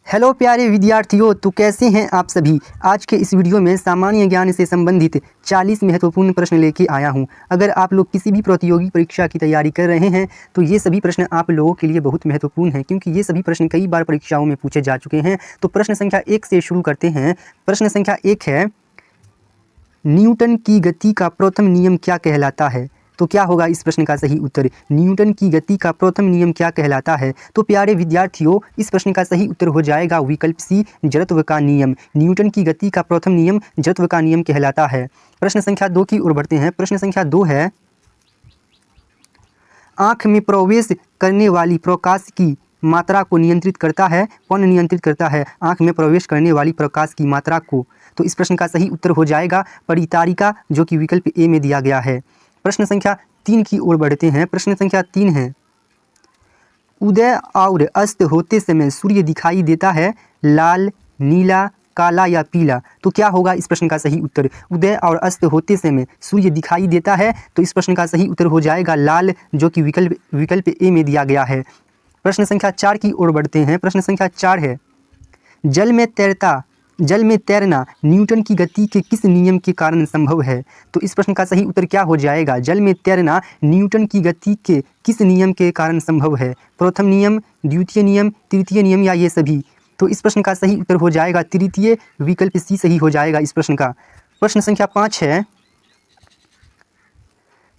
Hello प्यारे विद्यार्थियों, तो कैसे हैं आप सभी। आज के इस वीडियो में सामान्य ज्ञान से संबंधित 40 महत्वपूर्ण प्रश्न लेके आया हूं। अगर आप लोग किसी भी प्रतियोगी परीक्षा की तैयारी कर रहे हैं तो ये सभी प्रश्न आप लोगों के लिए बहुत महत्वपूर्ण हैं, क्योंकि ये सभी प्रश्न कई बार परीक्षाओं में पूछे जा चुके हैं। तो प्रश्न संख्या 1 से शुरू करते हैं। प्रश्न संख्या 1 है, न्यूटन की गति का प्रथम नियम क्या कहलाता है। तो क्या होगा इस प्रश्न का सही उत्तर। न्यूटन की गति का प्रथम नियम क्या कहलाता है। तो प्यारे विद्यार्थियों, इस प्रश्न का सही उत्तर हो जाएगा विकल्प सी, जड़त्व का नियम। न्यूटन की गति का प्रथम नियम जड़त्व का नियम कहलाता है। प्रश्न संख्या 2 की ओर बढ़ते हैं। प्रश्न संख्या 2 है, आँख में प्रवेश करने वाली प्रकाश की मात्रा को नियंत्रित करता है। कौन नियंत्रित करता है आँख में प्रवेश करने वाली प्रकाश की मात्रा को। तो इस प्रश्न का सही उत्तर हो जाएगा परितारिका, जो कि विकल्प ए में दिया गया है। प्रश्न संख्या 3 की ओर बढ़ते हैं। प्रश्न संख्या 3 है, उदय और अस्त होते समय सूर्य दिखाई देता है लाल, नीला, काला या पीला। तो क्या होगा इस प्रश्न का सही उत्तर। उदय और अस्त होते समय सूर्य दिखाई देता है, तो इस प्रश्न का सही उत्तर हो जाएगा लाल, जो कि विकल्प ए में दिया गया है। प्रश्न संख्या 4 की ओर बढ़ते हैं। प्रश्न संख्या 4 है, जल में तैरना न्यूटन की गति के किस नियम के कारण संभव है। तो इस प्रश्न का सही उत्तर क्या हो जाएगा। जल में तैरना न्यूटन की गति के किस नियम के कारण संभव है। प्रथम नियम, द्वितीय नियम, तृतीय नियम या ये सभी। तो इस प्रश्न का सही उत्तर हो जाएगा तृतीय, विकल्प सी सही हो जाएगा इस प्रश्न का। प्रश्न संख्या 5 है,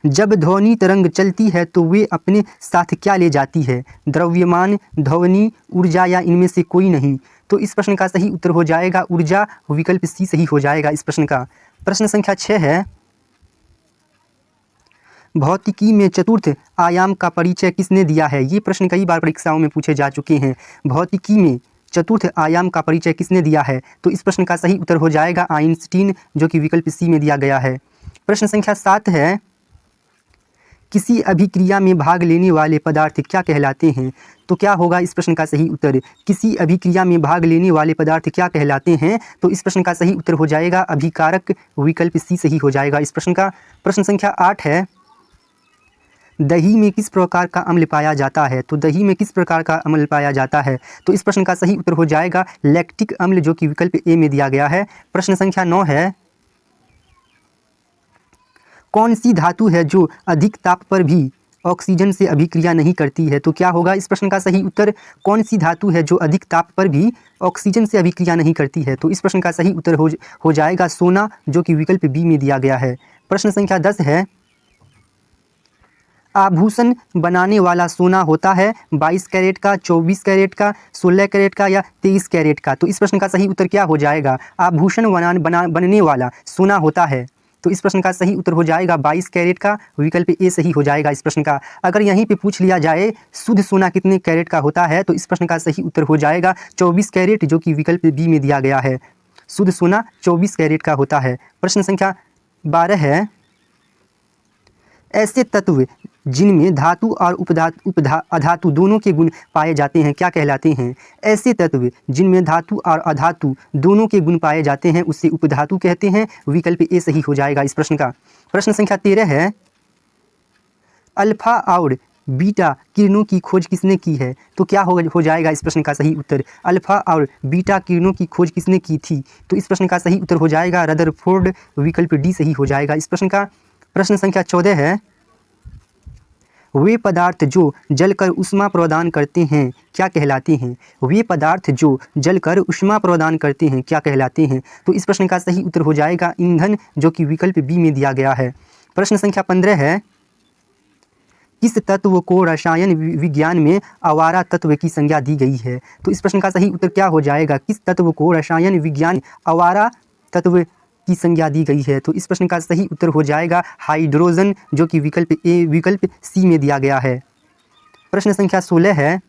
जब ध्वनि तरंग चलती है तो वे अपने साथ क्या ले जाती है। द्रव्यमान, ध्वनि, ऊर्जा या इनमें से कोई नहीं। तो इस प्रश्न का सही उत्तर हो जाएगा ऊर्जा, विकल्प सी सही हो जाएगा इस प्रश्न का। प्रश्न संख्या 6 है, भौतिकी में चतुर्थ आयाम का परिचय किसने दिया है। ये प्रश्न कई बार परीक्षाओं में पूछे जा चुके हैं। भौतिकी में चतुर्थ आयाम का परिचय किसने दिया है। तो इस प्रश्न का सही उत्तर हो जाएगा आइंस्टीन, जो कि विकल्प सी में दिया गया है। प्रश्न संख्या 7 है, किसी अभिक्रिया में भाग लेने वाले पदार्थ क्या कहलाते हैं। तो क्या होगा इस प्रश्न का सही उत्तर। किसी अभिक्रिया में भाग लेने वाले पदार्थ क्या कहलाते हैं। तो इस प्रश्न का सही उत्तर हो जाएगा अभिकारक, विकल्प सी सही हो जाएगा इस प्रश्न का। प्रश्न संख्या 8 है, दही में किस प्रकार का अम्ल पाया जाता है। तो दही में किस प्रकार का अम्ल पाया जाता है। तो इस प्रश्न का सही उत्तर हो जाएगा लैक्टिक अम्ल, जो कि विकल्प ए में दिया गया है। प्रश्न संख्या 9 है, कौन सी धातु है जो अधिक ताप पर भी ऑक्सीजन से अभिक्रिया नहीं करती है। तो क्या होगा इस प्रश्न का सही उत्तर। कौन सी धातु है जो अधिक ताप पर भी ऑक्सीजन से अभिक्रिया नहीं करती है। तो इस प्रश्न का सही उत्तर हो जाएगा सोना, जो कि विकल्प बी में दिया गया है। प्रश्न संख्या 10 है, आभूषण बनाने वाला सोना होता है 22 कैरेट का, 24 कैरेट का, 16 कैरेट का या 23 कैरेट का। तो इस प्रश्न का सही उत्तर क्या हो जाएगा। आभूषण बनने वाला सोना होता है, तो इस प्रश्न का सही उत्तर हो जाएगा 22 कैरेट का, विकल्प ए सही हो जाएगा इस प्रश्न का। अगर यहीं पे पूछ लिया जाए शुद्ध सोना कितने कैरेट का होता है, तो इस प्रश्न का सही उत्तर हो जाएगा 24 कैरेट, जो कि विकल्प बी में दिया गया है। शुद्ध सोना 24 कैरेट का होता है। प्रश्न संख्या 12 है, ऐसे तत्व जिनमें धातु और अधातु दोनों के गुण पाए जाते हैं क्या कहलाते हैं। ऐसे तत्व जिनमें धातु और अधातु दोनों के गुण पाए जाते हैं उसे उपधातु कहते हैं, विकल्प ए सही हो जाएगा इस प्रश्न का। प्रश्न संख्या 13 है, अल्फा और बीटा किरणों की खोज किसने की है। तो क्या हो जाएगा इस प्रश्न का सही उत्तर। अल्फा और बीटा किरणों की खोज किसने की थी। तो इस प्रश्न का सही उत्तर हो जाएगा रदरफोर्ड, विकल्प डी सही हो जाएगा इस प्रश्न का। प्रश्न संख्या 14 है, वे पदार्थ जो जलकर ऊष्मा प्रदान करते हैं क्या कहलाते हैं। वे पदार्थ जो जलकर ऊष्मा प्रदान करते हैं क्या कहलाते हैं। तो इस प्रश्न का सही उत्तर हो जाएगा ईंधन, जो कि विकल्प बी में दिया गया है। प्रश्न संख्या 15 है, किस तत्व को रसायन विज्ञान में अवारा तत्व की संज्ञा दी गई है। तो इस प्रश्न का सही उत्तर क्या हो जाएगा। किस तत्व को रसायन विज्ञान अवारा तत्व की संज्ञा दी गई है। तो इस प्रश्न का सही उत्तर हो जाएगा हाइड्रोजन, जो कि विकल्प सी में दिया गया है। प्रश्न संख्या 16 है,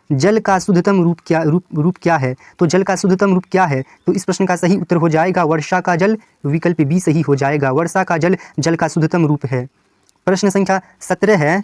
जल का शुद्धतम रूप क्या है। तो जल का शुद्धतम रूप क्या है। तो इस प्रश्न का सही उत्तर हो जाएगा वर्षा का जल, विकल्प बी सही हो जाएगा। वर्षा का जल जल का शुद्धतम रूप है। प्रश्न संख्या 17 है,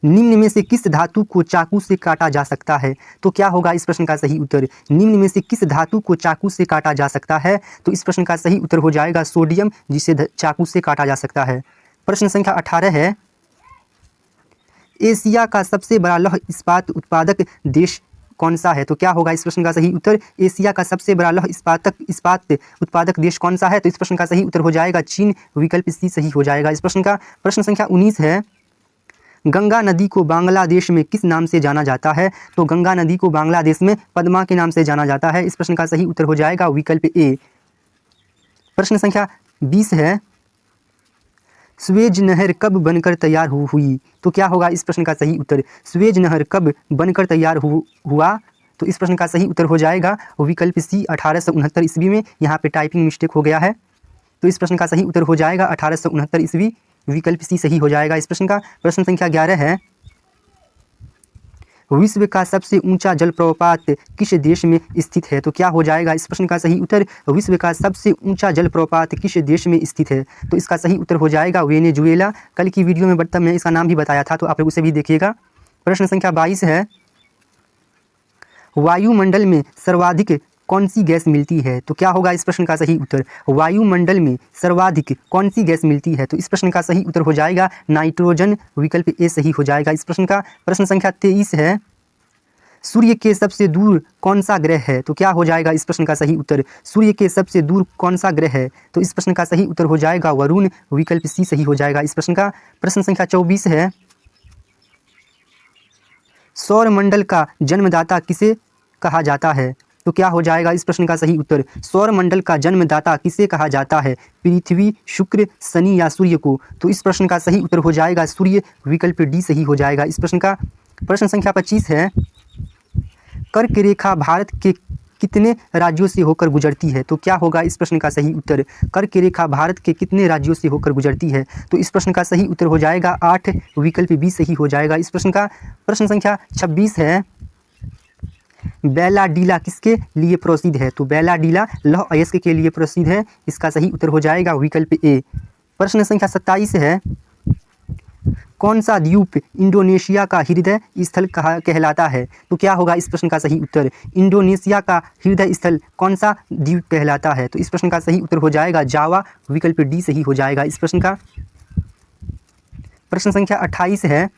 निम्न में से किस धातु को चाकू से काटा जा सकता है। तो क्या होगा इस प्रश्न का सही उत्तर। निम्न में से किस धातु को चाकू से काटा जा सकता है। तो इस प्रश्न का सही उत्तर हो जाएगा सोडियम, जिसे चाकू से काटा जा सकता है। प्रश्न संख्या 18 है, एशिया का सबसे बड़ा लौह इस्पात उत्पादक देश कौन सा है? तो क्या होगा इस प्रश्न का सही उत्तर? एशिया का सबसे बड़ा लौह इस्पात उत्पादक देश कौन सा है? तो इस प्रश्न का सही उत्तर हो जाएगा चीन। विकल्प सी सही हो जाएगा इस प्रश्न का। प्रश्न संख्या 19 है, गंगा नदी को बांग्लादेश में किस नाम से जाना जाता है? तो गंगा नदी को बांग्लादेश में पद्मा के नाम से जाना जाता है। इस प्रश्न का सही उत्तर हो जाएगा विकल्प ए। प्रश्न संख्या 20 है, स्वेज नहर कब बनकर तैयार हुई? तो क्या होगा इस प्रश्न का सही उत्तर? स्वेज नहर कब बनकर तैयार हुआ? तो इस प्रश्न का सही उत्तर हो जाएगा विकल्प सी 1869 ईस्वी में। यहाँ पे टाइपिंग मिस्टेक हो गया है, तो इस प्रश्न का सही उत्तर हो जाएगा 1869 ईस्वी। विकल्प सी सही हो जाएगा इस प्रश्न का। प्रश्न संख्या 11 है, विश्व का सबसे ऊंचा जलप्रपात किस देश में स्थित है? तो क्या हो जाएगा इस प्रश्न का सही उत्तर? विश्व का सबसे ऊंचा जलप्रपात किस देश में स्थित है? तो इसका सही उत्तर हो जाएगा वेनेजुएला। कल की वीडियो में मैं इसका नाम भी बताया था, तो आप लोग उसे भी देखिएगा। प्रश्न संख्या 22 है, वायुमंडल में सर्वाधिक कौन सी गैस मिलती है? तो क्या होगा इस प्रश्न का सही उत्तर? वायुमंडल में सर्वाधिक कौन सी गैस मिलती है? तो इस प्रश्न का सही उत्तर हो जाएगा नाइट्रोजन। विकल्प ए सही हो जाएगा इस प्रश्न का। प्रश्न संख्या 23 है, सूर्य के सबसे दूर कौन सा ग्रह है? तो क्या हो जाएगा इस प्रश्न का सही उत्तर? सूर्य के सबसे दूर कौन सा ग्रह है? तो इस प्रश्न का सही उत्तर हो जाएगा वरुण। विकल्प सी सही हो जाएगा इस प्रश्न का। प्रश्न संख्या 24 है, सौरमंडल का जन्मदाता किसे कहा जाता है? तो क्या हो जाएगा इस प्रश्न का सही उत्तर? सौरमंडल का जन्मदाता किसे कहा जाता है? पृथ्वी, शुक्र, शनि या सूर्य को? तो इस प्रश्न का सही उत्तर हो जाएगा सूर्य। विकल्प डी सही हो जाएगा इस प्रश्न का। प्रश्न संख्या 25 है, कर्क रेखा भारत के कितने राज्यों से होकर गुजरती है? तो क्या होगा इस प्रश्न का सही उत्तर? कर्क रेखा भारत के कितने राज्यों से होकर गुजरती है? तो इस प्रश्न का सही उत्तर हो जाएगा 8। विकल्प बी सही हो जाएगा इस प्रश्न का। प्रश्न संख्या 26 है, बैलाडीला किसके लिए प्रसिद्ध है? तो बैलाडीला लौह अयस्क के लिए प्रसिद्ध है। इसका सही उत्तर हो जाएगा विकल्प ए। प्रश्न संख्या 27 है, कौन सा द्वीप इंडोनेशिया का हृदय स्थल कहलाता है? तो क्या होगा इस प्रश्न का सही उत्तर? इंडोनेशिया का हृदय स्थल कौन सा द्वीप कहलाता है? तो इस प्रश्न का सही उत्तर हो जाएगा जावा। विकल्प डी सही हो जाएगा इस प्रश्न का। प्रश्न संख्या 28 है,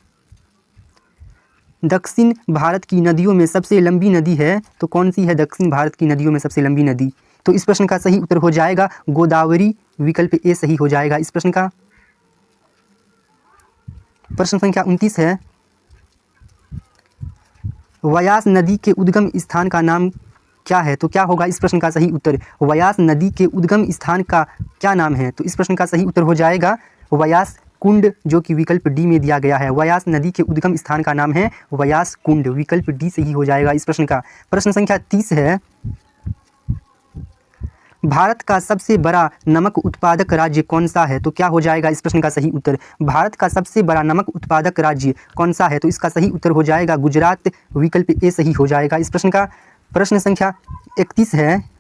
दक्षिण भारत की नदियों में सबसे लंबी नदी है तो कौन सी है दक्षिण भारत की नदियों में सबसे लंबी नदी? तो इस प्रश्न का सही उत्तर हो जाएगा गोदावरी। विकल्प ए सही हो जाएगा इस प्रश्न का। प्रश्न संख्या 29 है, व्यास नदी के उद्गम स्थान का नाम क्या है? तो क्या होगा इस प्रश्न का सही उत्तर? व्यास नदी के उद्गम स्थान का क्या नाम है? तो इस प्रश्न का सही उत्तर हो जाएगा व्यास कुंड, जो कि विकल्प डी में दिया गया है। व्यास नदी के उद्गम स्थान का नाम है व्यास कुंड। विकल्प डी सही हो जाएगा इस प्रश्न का। प्रश्न संख्या 30 है, भारत का सबसे बड़ा नमक उत्पादक राज्य कौन सा है? तो क्या हो जाएगा इस प्रश्न का सही उत्तर? भारत का सबसे बड़ा नमक उत्पादक राज्य कौन सा है? तो इसका सही उत्तर हो जाएगा गुजरात। विकल्प ए सही हो जाएगा इस प्रश्न का। प्रश्न संख्या 31 है,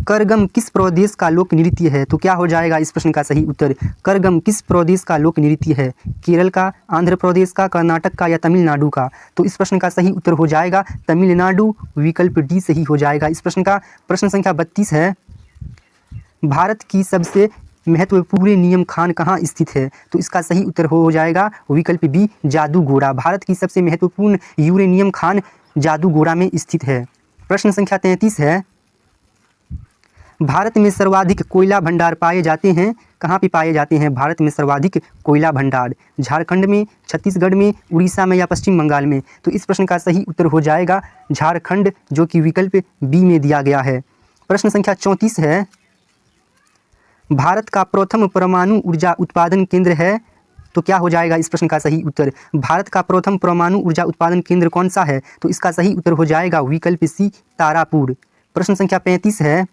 करगम किस प्रदेश का लोक नृत्य है? तो क्या हो जाएगा इस प्रश्न का सही उत्तर? करगम किस प्रदेश का लोक नृत्य है? केरल का, आंध्र प्रदेश का, कर्नाटक का या तमिलनाडु का? तो इस प्रश्न का सही उत्तर हो जाएगा तमिलनाडु। विकल्प डी सही हो जाएगा इस प्रश्न का। प्रश्न संख्या 32 है, भारत की सबसे महत्वपूर्ण नियम खान कहाँ स्थित है? तो इसका सही उत्तर हो जाएगा विकल्प बी जादूगोड़ा। भारत की सबसे महत्वपूर्ण यूरेनियम खान जादूगोड़ा में स्थित है। प्रश्न संख्या 33 है, भारत में सर्वाधिक कोयला भंडार पाए जाते हैं कहाँ पे पाए जाते हैं? भारत में सर्वाधिक कोयला भंडार झारखंड में, छत्तीसगढ़ में, उड़ीसा में या पश्चिम बंगाल में? तो इस प्रश्न का सही उत्तर हो जाएगा झारखंड, जो कि विकल्प बी में दिया गया है। प्रश्न संख्या 34 है, भारत का प्रथम परमाणु ऊर्जा उत्पादन केंद्र है तो क्या हो जाएगा इस प्रश्न का सही उत्तर? भारत का प्रथम परमाणु ऊर्जा उत्पादन केंद्र कौन सा है? तो इसका सही उत्तर हो जाएगा विकल्प सी तारापुर। प्रश्न संख्या 35 है,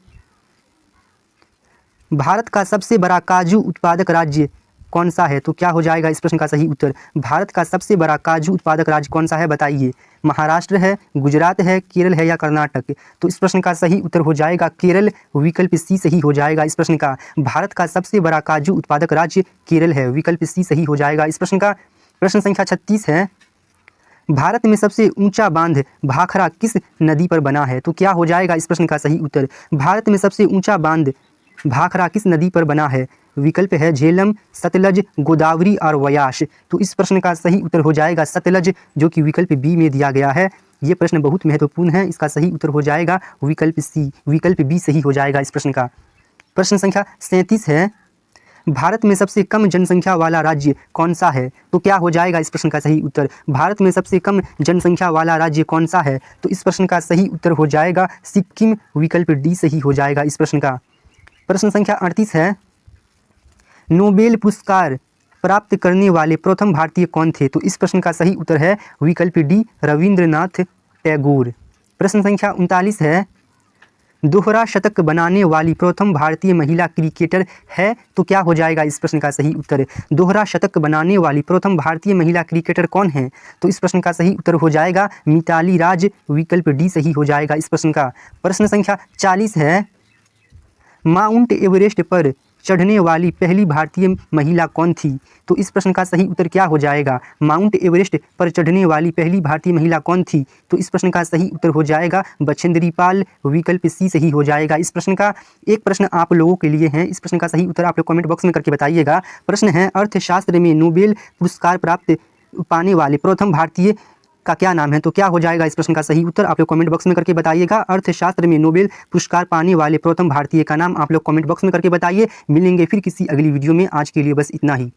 भारत का सबसे बड़ा काजू उत्पादक राज्य कौन सा है? तो क्या हो जाएगा इस प्रश्न का सही उत्तर? भारत का सबसे बड़ा काजू उत्पादक राज्य कौन सा है बताइए? महाराष्ट्र है, गुजरात है, केरल है या कर्नाटक? तो इस प्रश्न का सही उत्तर हो जाएगा केरल। विकल्प सी सही हो जाएगा इस प्रश्न का। भारत का सबसे बड़ा काजू उत्पादक राज्य केरल है। विकल्प सी सही हो जाएगा इस प्रश्न का। प्रश्न संख्या 36 है, भारत में सबसे ऊंचा बांध भाखड़ा किस नदी पर बना है? तो क्या हो जाएगा इस प्रश्न का सही उत्तर? भारत में सबसे ऊंचा बांध भाखड़ा किस नदी पर बना है? विकल्प है झेलम, सतलज, गोदावरी और व्यास। तो इस प्रश्न का सही उत्तर हो जाएगा सतलज, जो कि विकल्प बी में दिया गया है। ये प्रश्न बहुत महत्वपूर्ण है, इसका सही उत्तर हो जाएगा विकल्प सी, विकल्प बी सही हो जाएगा इस प्रश्न का। प्रश्न संख्या 37 है, भारत में सबसे कम जनसंख्या वाला राज्य कौन सा है? तो क्या हो जाएगा इस प्रश्न का सही उत्तर? भारत में सबसे कम जनसंख्या वाला राज्य कौन सा है? तो इस प्रश्न का सही उत्तर हो जाएगा सिक्किम, विकल्प डी सही हो जाएगा इस प्रश्न का। प्रश्न संख्या 38 है, नोबेल पुरस्कार प्राप्त करने वाले प्रथम भारतीय कौन थे? तो इस प्रश्न का सही उत्तर है विकल्प डी रविंद्रनाथ टैगोर। प्रश्न संख्या 39 है, दोहरा शतक बनाने वाली प्रथम भारतीय महिला क्रिकेटर है? तो क्या हो जाएगा इस प्रश्न का सही उत्तर? दोहरा शतक बनाने वाली प्रथम भारतीय महिला क्रिकेटर कौन है? तो इस प्रश्न का सही उत्तर हो जाएगा मिताली राज, विकल्प डी सही हो जाएगा इस प्रश्न का। प्रश्न संख्या 40 है, माउंट एवरेस्ट पर चढ़ने वाली पहली भारतीय महिला कौन थी? तो इस प्रश्न का सही उत्तर क्या हो जाएगा? माउंट एवरेस्ट पर चढ़ने वाली पहली भारतीय महिला कौन थी? तो इस प्रश्न का सही उत्तर हो जाएगा बछेंद्री पाल, विकल्प सी सही हो जाएगा इस प्रश्न का। एक प्रश्न आप लोगों के लिए है, इस प्रश्न का सही उत्तर आप लोग कमेंट बॉक्स में करके बताइएगा। प्रश्न है, अर्थशास्त्र में नोबेल पुरस्कार प्राप्त पाने वाले प्रथम भारतीय का क्या नाम है? तो क्या हो जाएगा इस प्रश्न का सही उत्तर? आप लोग कमेंट बॉक्स में करके बताइएगा। अर्थशास्त्र में नोबेल पुरस्कार पाने वाले प्रथम भारतीय का नाम आप लोग कमेंट बॉक्स में करके बताइए। मिलेंगे फिर किसी अगली वीडियो में, आज के लिए बस इतना ही।